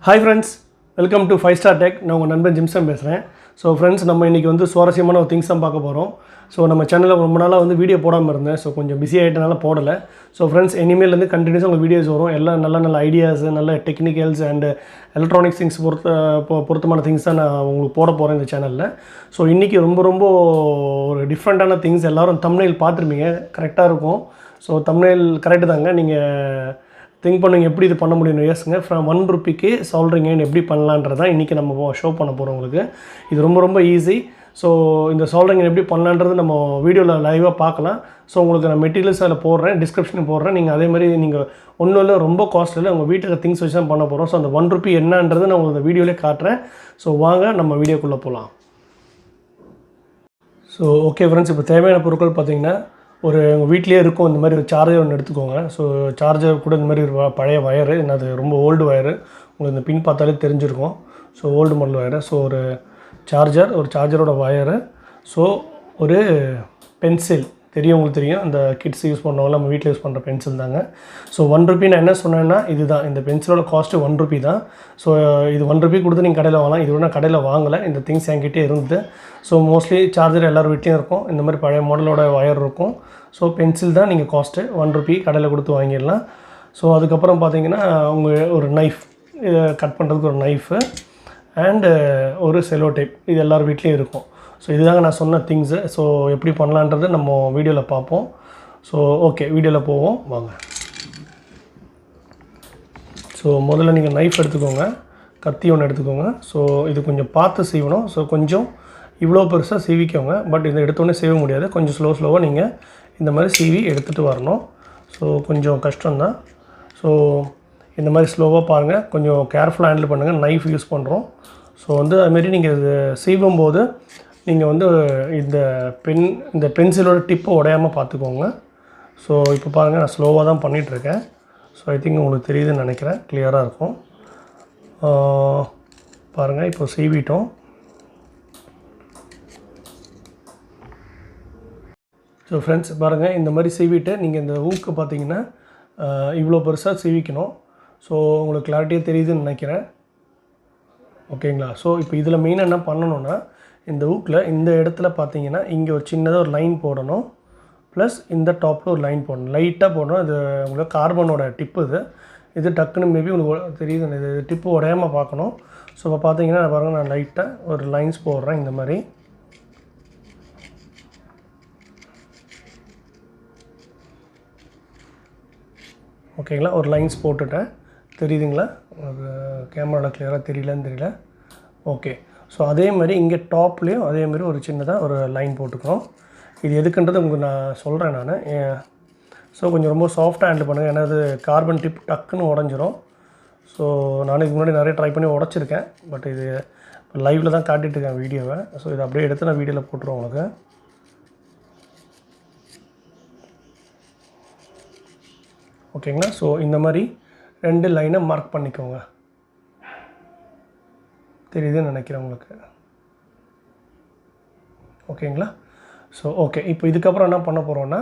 Hi friends, welcome to 5 Star Tech. நான் உங்கள் நண்பன் ஜிம்சன் பேசுகிறேன். ஸோ ஃப்ரெண்ட்ஸ், நம்ம இன்றைக்கி வந்து சுவாரஸ்யமான ஒரு திங்ஸ் தான் பார்க்க போகிறோம். ஸோ நம்ம சேனலில் ரொம்ப நாளாக வந்து வீடியோ போடாமல் இருந்தேன். ஸோ கொஞ்சம் பிஸி ஆகிட்டனால போடலை. ஸோ ஃப்ரெண்ட்ஸ், இனிமேலேருந்து கண்டினியூஸாக உங்கள் வீடியோஸ் வரும். எல்லாம் நல்ல ஐடியாஸ், நல்ல டெக்னிக்கல்ஸ் அண்ட் எலக்ட்ரானிக்ஸ் திங்ஸ் பொருத்தமான திங்ஸ் தான் நான் உங்களுக்கு போட போகிறேன் இந்த சேனலில். ஸோ இன்றைக்கி ரொம்ப ஒரு டிஃப்ரெண்ட்டான திங்ஸ். எல்லோரும் தம்ப்நெயில் பார்த்துருப்பீங்க, கரெக்டாக இருக்கும். ஸோ தம்ப்நெயில் கரெக்டு தாங்க. நீங்கள் திங்க் பண்ணுங்க எப்படி இது பண்ண முடியும் யோசிங்க. ஃப்ரம் ₹1 சால்டரிங் எப்படி பண்ணலான்றது தான் இன்றைக்கி நம்ம ஷோ பண்ண போகிறோம் உங்களுக்கு. இது ரொம்ப ஈஸி. ஸோ இந்த சால்டரிங் எப்படி பண்ணலான்றது நம்ம வீடியோவில் லைவாக பார்க்கலாம். ஸோ உங்களுக்கு நான் மெட்டீரியல்ஸ் அதில் போடுறேன், டிஸ்கிரிப்ஷனில் போடுறேன். நீங்கள் அதே மாதிரி நீங்கள் ஒன்றும் இல்லை, ரொம்ப காஸ்ட் இல்லை, உங்கள் வீட்டுக்கு திங்ஸ் வச்சு தான் பண்ண போகிறோம். ஸோ அந்த ₹1 என்னன்றது நான் உங்களுக்கு இந்த வீடியோவிலே காட்டுறேன். ஸோ வாங்க நம்ம வீடியோக்குள்ளே போகலாம். ஸோ ஓகே ஃப்ரெண்ட்ஸ், இப்போ தேவையான பொருட்கள் பார்த்திங்கன்னா, உங்கள் வீட்லேயே இருக்கும் இந்த மாதிரி ஒரு சார்ஜர் ஒன்று எடுத்துக்கோங்க. ஸோ சார்ஜர் கூட இந்த மாதிரி ஒரு பழைய வயரு, அது ரொம்ப ஓல்டு வயரு, உங்களுக்கு இந்த பின் பார்த்தாலே தெரிஞ்சிருக்கும். So old model wire. So ஒரு சார்ஜரோட வயரு. ஸோ ஒரு பென்சில் தெரியும், உங்களுக்கு தெரியும், அந்த கிட்ஸ் யூஸ் பண்ணுவாங்க, நம்ம வீட்டில் யூஸ் பண்ணுற பென்சில் தாங்க. ஸோ ₹1 நான் என்ன சொன்னேன்னா இதுதான். இந்த பென்சிலோட காஸ்ட்டு ₹1 தான். ஸோ இது ₹1 கொடுத்து நீங்கள் கடையில் வாங்கலாம். இது நான் கடையில் வாங்கலை, இந்த திங்ஸ் என்கிட்டே இருந்தது. ஸோ மோஸ்ட்லி சார்ஜர் எல்லார் வீட்லேயும் இருக்கும், இந்த மாதிரி பழைய மாடலோட வயர் இருக்கும். ஸோ பென்சில் தான் நீங்கள் காஸ்ட்டு ₹1 கடையில் கொடுத்து வாங்கிடலாம். ஸோ அதுக்கப்புறம் பார்த்தீங்கன்னா உங்கள் ஒரு நைஃப், இதை கட் பண்ணுறதுக்கு ஒரு நைஃபு அண்டு ஒரு செலோ டேப், இது எல்லார் வீட்லேயும் இருக்கும். ஸோ இதுதாங்க நான் சொன்ன திங்ஸு. ஸோ எப்படி பண்ணலான்றது நம்ம வீடியோவில் பார்ப்போம். ஸோ ஓகே, வீடியோவில் போவோம் வாங்க. ஸோ முதல்ல நீங்கள் நைஃப் எடுத்துக்கோங்க, கத்தி ஒன்று எடுத்துக்கோங்க. ஸோ இது கொஞ்சம் பார்த்து சீவணும். ஸோ கொஞ்சம் இவ்வளோ பெருசாக சீவிக்கோங்க. பட் இதை எடுத்தோடனே சீவ முடியாது, கொஞ்சம் ஸ்லோவாக நீங்கள் இந்த மாதிரி சீவி எடுத்துகிட்டு வரணும். ஸோ கொஞ்சம் கஷ்டம்தான். ஸோ இந்த மாதிரி ஸ்லோவாக பாருங்கள், கொஞ்சம் கேர்ஃபுல்லாக ஹேண்டில் பண்ணுங்கள். நைஃப் யூஸ் பண்ணுறோம். ஸோ வந்து அதுமாரி நீங்கள் இது சீவும்போது நீங்கள் வந்து இந்த பென்சிலோட டிப்பை உடையாமல் பார்த்துக்கோங்க. ஸோ இப்போ பாருங்கள், நான் ஸ்லோவாக தான் பண்ணிகிட்ருக்கேன். ஸோ ஐ திங்க் உங்களுக்கு தெரியுதுன்னு நினைக்கிறேன், கிளியராக இருக்கும். பாருங்கள், இப்போ சீவிட்டோம். ஸோ ஃப்ரெண்ட்ஸ் பாருங்கள், இந்த மாதிரி சீவிட்டு நீங்கள் இந்த ஊக்கு பார்த்தீங்கன்னா இவ்வளோ பெருசாக சீவிக்கணும். ஸோ உங்களுக்கு கிளாரிட்டியாக தெரியுதுன்னு நினைக்கிறேன், ஓகேங்களா? ஸோ இப்போ இதில் மெயினாக என்ன பண்ணணுன்னா, இந்த ஊக்கில் இந்த இடத்துல பார்த்தீங்கன்னா இங்கே ஒரு சின்னதாக ஒரு லைன் போடணும். ப்ளஸ் இந்த டாப்பில் ஒரு லைன் போடணும், லைட்டாக போடணும். இது உங்களுக்கு கார்பனோட டிப்பு. இது டக்குன்னு மேபி உங்களுக்கு தெரியுது, இது டிப்பு உடையாமல் பார்க்கணும். ஸோ இப்போ பார்த்தீங்கன்னா பாருங்கள், நான் லைட்டாக ஒரு லைன்ஸ் போடுறேன் இந்த மாதிரி. ஓகேங்களா, ஒரு லைன்ஸ் போட்டுட்டேன், தெரியுதுங்களா? ஒரு கேமராவில் கிளியராக தெரியல. ஓகே. ஸோ அதே மாதிரி இங்கே டாப்லேயும் அதே மாதிரி ஒரு சின்னதாக ஒரு லைன் போட்டுக்கிறோம். இது எதுக்குன்றது உங்களுக்கு நான் சொல்கிறேன் நான். ஸோ கொஞ்சம் ரொம்ப சாஃப்டாக ஹேண்டில் பண்ணுங்கள், ஏன்னா அது கார்பன் டிப் டக்குன்னு உடஞ்சிரும். ஸோ நானும் இதுக்கு முன்னாடி நிறைய ட்ரை பண்ணி உடச்சிருக்கேன். பட் இது லைவில் தான் காட்டிகிட்ருக்கேன் வீடியோவை. ஸோ இதை அப்படியே எடுத்து நான் வீடியோவில் போட்டுருவேன் உங்களுக்கு. ஓகேங்களா? ஸோ இந்த மாதிரி 2 லைனை மார்க் பண்ணிக்கோங்க, தெரியுதுன்னு நினைக்கிறேன் உங்களுக்கு. ஓகேங்களா? ஸோ ஓகே, இப்போ இதுக்கப்புறம் என்ன பண்ண போகிறோன்னா,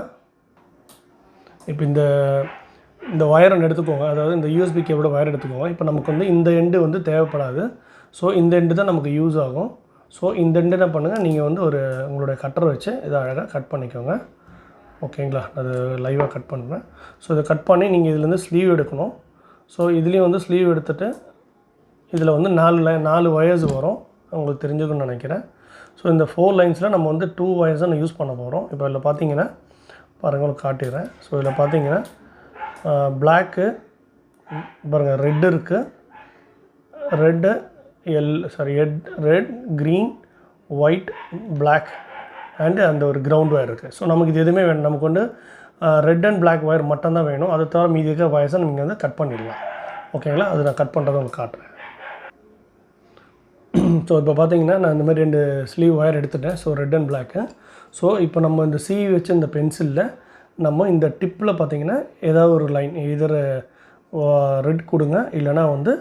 இப்போ இந்த வயர் ஒன்று எடுத்துக்கோங்க. அதாவது இந்த USB கேபிளோட வயர் எடுத்துக்கோங்க. இப்போ நமக்கு வந்து இந்த எண்டு வந்து தேவைப்படாது. ஸோ இந்த எண்டு தான் நமக்கு யூஸ் ஆகும். ஸோ இந்த எண்டு என்ன பண்ணுங்கள், நீங்கள் வந்து உங்களுடைய கட்டரை வச்சு இதை அழகாக கட் பண்ணிக்கோங்க. ஓகேங்களா? அது லைவாக கட் பண்ணுறேன். ஸோ இதை கட் பண்ணி நீங்கள் இதுலேருந்து ஸ்லீவ் எடுக்கணும். ஸோ இதுலேயும் வந்து ஸ்லீவ் எடுத்துகிட்டு இதில் வந்து 4 வயர்ஸ் வரும், உங்களுக்கு தெரிஞ்சுக்கணும்னு நினைக்கிறேன். ஸோ இந்த 4 லைன்ஸில் நம்ம வந்து 2 வயர்ஸ் தான் யூஸ் பண்ண போகிறோம். இப்போ இதில் பார்த்தீங்கன்னா பாருங்கள், உங்களுக்கு காட்டிடுறேன். ஸோ இதில் பார்த்தீங்கன்னா பிளாக்கு பாருங்கள், ரெட் இருக்குது, red, green, white, black and அந்த ஒரு கிரவுண்ட் வயர் இருக்குது. ஸோ நமக்கு இது எதுவுமே வேணும், நமக்கு வந்து ரெட் அண்ட் பிளாக் வயர் மட்டும்தான் வேணும். அதை தவிர மீதி இருக்கிற வயர்ஸை நீங்கள் வந்து கட் பண்ணிடலாம். ஓகேங்களா? அது நான் கட் பண்ணுறதை உங்களுக்கு காட்டுறேன். ஸோ இப்போ பார்த்தீங்கன்னா நான் இந்த மாதிரி 2 ஸ்லீவ் வயர் எடுத்துட்டேன். So red and block. So இப்போ நம்ம இந்த சீவி வச்சு இந்த பென்சிலில் நம்ம இந்த டிப்பில் பார்த்தீங்கன்னா ஏதாவது ஒரு லைன், இதர் ரெட் கொடுங்க, இல்லைனா வந்து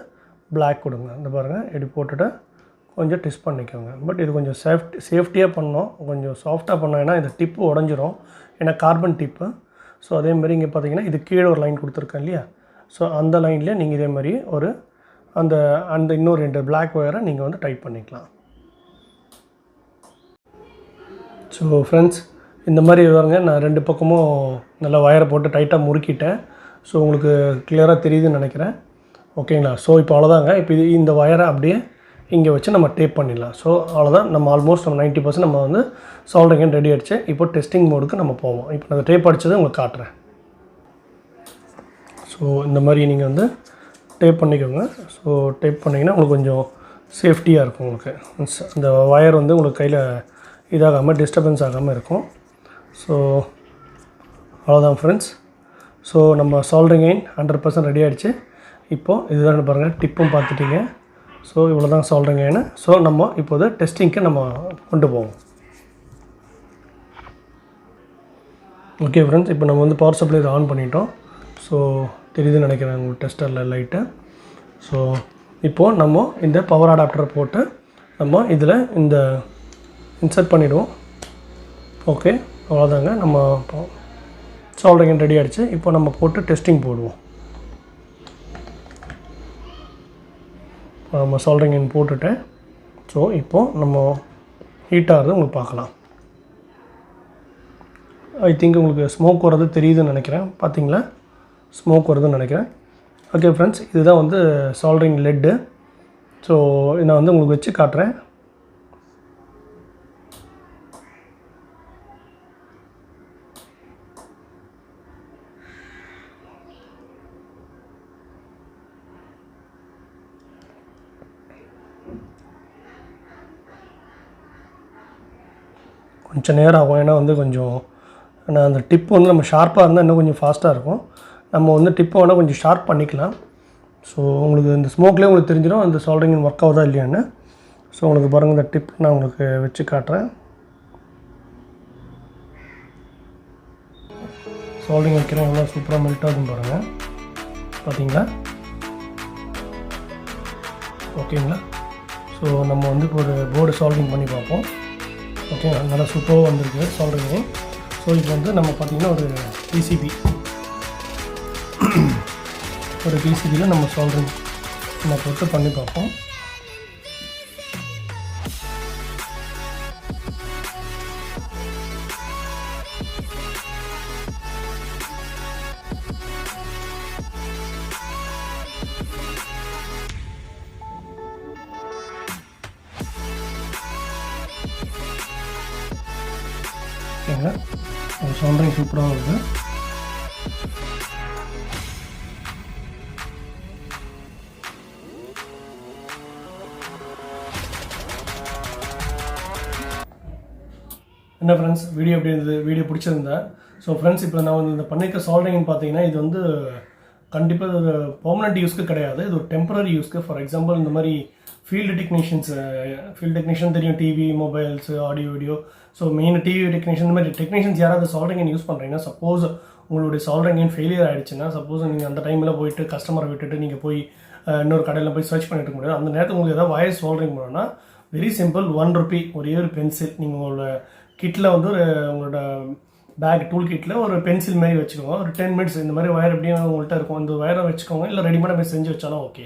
பிளாக் கொடுங்க. இந்த பாருங்கள், இப்படி போட்டுட்டு கொஞ்சம் ட்விஸ்ட் பண்ணிக்கோங்க. பட் இது கொஞ்சம் சேஃப்டியாக பண்ணோம், கொஞ்சம் சாஃப்டாக பண்ணோம், ஏன்னா இந்த டிப்பு உடஞ்சிரும், ஏன்னா கார்பன் டிப்பு. ஸோ அதேமாதிரி இங்கே பார்த்தீங்கன்னா இது கீழே ஒரு லைன் கொடுத்துருக்கேன் இல்லையா? ஸோ அந்த லைன்லேயே நீங்கள் இதே மாதிரி ஒரு அந்த அந்த இன்னும் 2 பிளாக் ஒயரை நீங்கள் வந்து டைட் பண்ணிக்கலாம். ஸோ ஃப்ரெண்ட்ஸ், இந்த மாதிரி பாருங்க, நான் 2 பக்கமும் நல்லா ஒயரை போட்டு டைட்டாக முறுக்கிட்டேன். ஸோ உங்களுக்கு கிளியராக தெரியுதுன்னு நினைக்கிறேன். ஓகேங்களா? ஸோ இப்போ அவ்வளோதாங்க. இப்போ இந்த ஒயரை அப்படியே இங்கே வச்சு நம்ம டேப் பண்ணிடலாம். ஸோ அவ்வளோதான். நம்ம ஆல்மோஸ்ட் நம்ம 90% நம்ம வந்து சால்டரிங் ரெடி ஆகிடுச்சு. இப்போ டெஸ்டிங் மோடுக்கு நம்ம போவோம். இப்போ நான் டேப் அடித்ததை உங்களுக்கு காட்டுறேன். ஸோ இந்த மாதிரி நீங்கள் வந்து டேப் பண்ணிக்கோங்க. ஸோ டேப் பண்ணிங்கன்னா உங்களுக்கு கொஞ்சம் சேஃப்டியாக இருக்கும். உங்களுக்கு இந்த ஒயர் வந்து உங்களுக்கு கையில் இதாகாமல் டிஸ்டர்பன்ஸ் ஆகாமல் இருக்கும். ஸோ அவ்வளோதான் ஃப்ரெண்ட்ஸ். ஸோ நம்ம சால்டரிங் அயன் 100% ரெடி ஆகிடுச்சு. இப்போது இதுதான் பாருங்கள், டிப்பும் பார்த்துட்டிங்க. ஸோ இவ்வளோ தான் சால்டரிங் அயன். ஸோ நம்ம இப்போது டெஸ்டிங்க்கு நம்ம கொண்டு போவோம். ஓகே ஃப்ரெண்ட்ஸ், இப்போ நம்ம வந்து பவர் சப்ளை ஆன் பண்ணிட்டோம். ஸோ தெரியுதுன்னு நினைக்கிறேன் உங்களுக்கு டெஸ்டரில் லைட்டு. ஸோ இப்போது நம்ம இந்த பவர் அடாப்டரை போட்டு நம்ம இதில் இந்த இன்சர்ட் பண்ணிவிடுவோம். ஓகே, அவ்வளோதாங்க. நம்ம சால்டரிங் ரெடி ஆகிடுச்சு. இப்போ நம்ம போட்டு டெஸ்டிங் போடுவோம். நம்ம சால்டரிங் போட்டுட்டேன். ஸோ இப்போது நம்ம ஹீட் ஆகிறது உங்களுக்கு பார்க்கலாம். ஐ திங்க் உங்களுக்கு ஸ்மோக் வர்றது தெரியுதுன்னு நினைக்கிறேன். பார்த்தீங்களா? ஸ்மோக் வருதுன்னு நினைக்கிறேன். ஓகே ஃப்ரெண்ட்ஸ், இதுதான் வந்து சால்டரிங் லெட்டு. ஸோ நான் வந்து உங்களுக்கு வச்சு காட்டுறேன். கொஞ்சம் நேரம் ஆகும். ஏன்னா வந்து கொஞ்சம் நான் அந்த டிப்பு வந்து நம்ம ஷார்ப்பாக இருந்தால் இன்னும் கொஞ்சம் ஃபாஸ்ட்டாக இருக்கும். நம்ம வந்து டிப்பை வேணால் கொஞ்சம் ஷார்ப் பண்ணிக்கலாம். ஸோ உங்களுக்கு இந்த ஸ்மோக்லேயே உங்களுக்கு தெரிஞ்சிடும் அந்த சால்டரிங் ஒர்க் ஆகுதா இல்லையான்னு. ஸோ உங்களுக்கு பாருங்கள், இந்த டிப் நான் உங்களுக்கு வச்சு காட்டுறேன். சால்டரிங் வைக்கிறேன், எவ்வளோ சூப்பராக மெல்ட் ஆகுதுன்னு பாருங்கள். பார்த்தீங்களா? ஓகேங்களா? ஸோ நம்ம வந்து இப்போ ஒரு போர்டு சால்டரிங் பண்ணி பார்ப்போம். ஓகே, நல்லா சூப்பராக வந்திருக்கு சால்டரிங். ஸோ இப்போ வந்து நம்ம பார்த்திங்கன்னா ஒரு பிசிபியில் நம்ம சால்டரிங் நம்ம போட்டு பண்ணி பார்ப்போம். ஓகேங்க, சால்டரிங் சூப்பராக இருக்குது. என்ன ஃப்ரெண்ட்ஸ், வீடியோ எப்படி இருந்தது? வீடியோ பிடிச்சிருந்தா? ஸோ ஃப்ரெண்ட்ஸ், இப்போ நான் வந்து இந்த பண்ணிக்க சால்டரிங்னு பார்த்தீங்கன்னா இது வந்து கண்டிப்பாக ஒரு பெர்மனெண்ட் யூஸ்க்கு கிடையாது. இது ஒரு டெம்பரரி யூஸ்க்கு. ஃபார் எக்ஸாம்பிள் இந்த மாதிரி ஃபீல்டு டெக்னீஷியன் தெரியும், TV, mobiles, audio, video. So main TV technician, இந்த மாதிரி டெக்னீஷியன்ஸ் யாராவது சால்டரிங் யூஸ் பண்ணுறீங்கன்னா, சப்போஸ் உங்களுடைய சால்டரிங் ஃபெயிலியர் ஆகிடுச்சுன்னா, சப்போஸ் நீங்கள் அந்த டைமில் போயிட்டு கஸ்டமரை விட்டுட்டு நீங்கள் போய் இன்னொரு கடையில் போய் சர்ச் பண்ணிட்டு இருக்க முடியாது. அந்த நேரத்தில் உங்களுக்கு ஏதாவது வயர் சால்டரிங் பண்ணணும்னா வெரி சிம்பிள், ₹1 ஒரே ஒரு பென்சில். நீங்கள் உங்களோட கிட்டில் வந்து உங்களோட பேக் டூல் கிட்டில் ஒரு பென்சில் மாதிரி வச்சுக்கோங்க. ஒரு 10 மினிட்ஸ் இந்த மாதிரி ஒயர் எப்படியும் உங்கள்கிட்ட இருக்கும், இந்த ஒயரை வச்சுக்கோங்க. இல்லை ரெடிமேடாக போய் செஞ்சு வச்சாலும் ஓகே.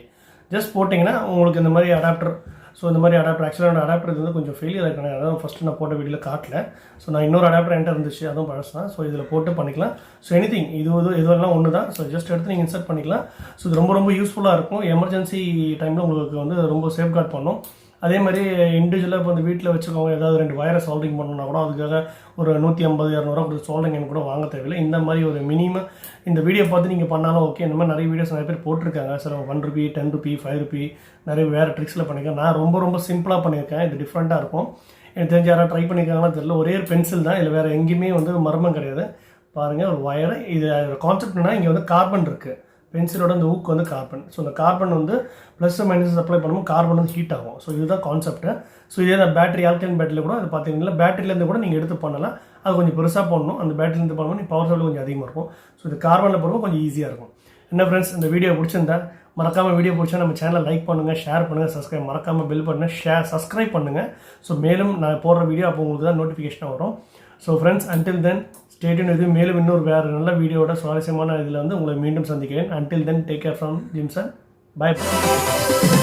ஜஸ்ட் போட்டிங்கன்னா உங்களுக்கு இந்த மாதிரி அடாப்டர். ஸோ இந்த மாதிரி அடாப்டர் ஆக்சுவலாக அடாப்டர் வந்து கொஞ்சம் ஃபெயிலியர் ஆகிருக்கேன். அதான் ஃபஸ்ட்டு நான் போட்ட வீடியோவில் காட்டல. ஸோ நான் இன்னொரு அடாப்டர் என்கிட்ட இருந்துச்சு, அதுவும் பழசு தான். ஸோ இதில் போட்டு பண்ணிக்கலாம். ஸோ எனிதிங் இதுவெல்லாம் ஒன்று தான். ஸோ ஜஸ்ட் எடுத்து நீங்கள் இன்சர்ட் பண்ணிக்கலாம். ஸோ இது ரொம்ப ரொம்ப யூஸ்ஃபுல்லாக இருக்கும். எமர்ஜென்சி டைமில் உங்களுக்கு வந்து ரொம்ப சேஃப்கார்ட் பண்ணும். அதே மாதிரி இண்டிவிஜுவலாக இப்போ வந்து வீட்டில் வச்சுக்கோங்க, ஏதாவது 2 வயரை சால்டரிங் பண்ணணும்னா கூட அதுக்காக ஒரு 150-200 கொடுத்து சால்டரிங் எனக்கு கூட வாங்க தேவையில்லை. இந்த மாதிரி ஒரு மினிமம் இந்த வீடியோ பார்த்து நீங்கள் பண்ணாலும் ஓகே. இந்த மாதிரி நிறைய வீடியோஸ் நிறைய பேர் போட்டிருக்காங்க. சார் ₹1, ₹10, ₹5 நிறைய வேறு ட்ரிக்ஸில் பண்ணியிருக்கேன். நான் ரொம்ப ரொம்ப சிம்பிளாக பண்ணியிருக்கேன். இது டிஃப்ரெண்ட்டாக இருக்கும். எனக்கு தெரிஞ்ச யாராவது ட்ரை பண்ணியிருக்காங்கன்னா தெரியல. ஒரே ஒரு பென்சில் தான், இல்லை வேறு எங்கேயுமே வந்து மர்மம் கிடையாது. பாருங்கள், ஒரு வயரை. இது கான்செப்ட்னா இங்கே வந்து கார்பன் இருக்குது. பென்சிலோட அந்த ஊக்கு வந்து கார்பன். ஸோ இந்த கார்பன் வந்து ப்ளஸ் மைனஸ் அப்ளை பண்ணும்போது கார்பன் வந்து ஹீட் ஆகும். ஸோ இதுதான் கான்செப்ட்டு. ஸோ இதே நான் பேட்டரி, ஆல்கலைன் பேட்டரியில் கூட அது பார்த்தீங்கன்னா பேட்டரியிலேருந்து கூட நீங்கள் எடுத்து பண்ணலாம். அது கொஞ்சம் பெருசாக போடணும். அந்த பேட்டரிலேருந்து பண்ணும்போது பவர் சப்ளை கொஞ்சம் அதிகமாக இருக்கும். ஸோ இது கார்பனில் போடும்போது கொஞ்சம் ஈஸியாக இருக்கும். என்ன ஃப்ரெண்ட்ஸ், இந்த வீடியோ பிடிச்சிருந்தா மறக்காமல் வீடியோ பிடிச்சா நம்ம சேனலை லைக் பண்ணுங்கள், ஷேர் பண்ணுங்கள், சப்ஸ்கிரைப் மறக்காமல் பெல் பண்ணுங்கள், சப்ஸ்கிரைப் பண்ணுங்கள். ஸோ மேலும் நான் போடுற வீடியோ அப்போ உங்களுக்கு தான் நோட்டிஃபிகேஷனாக வரும். So friends, until then stay tune. இது மேலும் இன்னொரு வேறு நல்ல வீடியோட சுவாரஸ்யமான இதில் வந்து உங்களை மீண்டும் சந்திக்கிறேன். Until then take care from Jimson. Bye.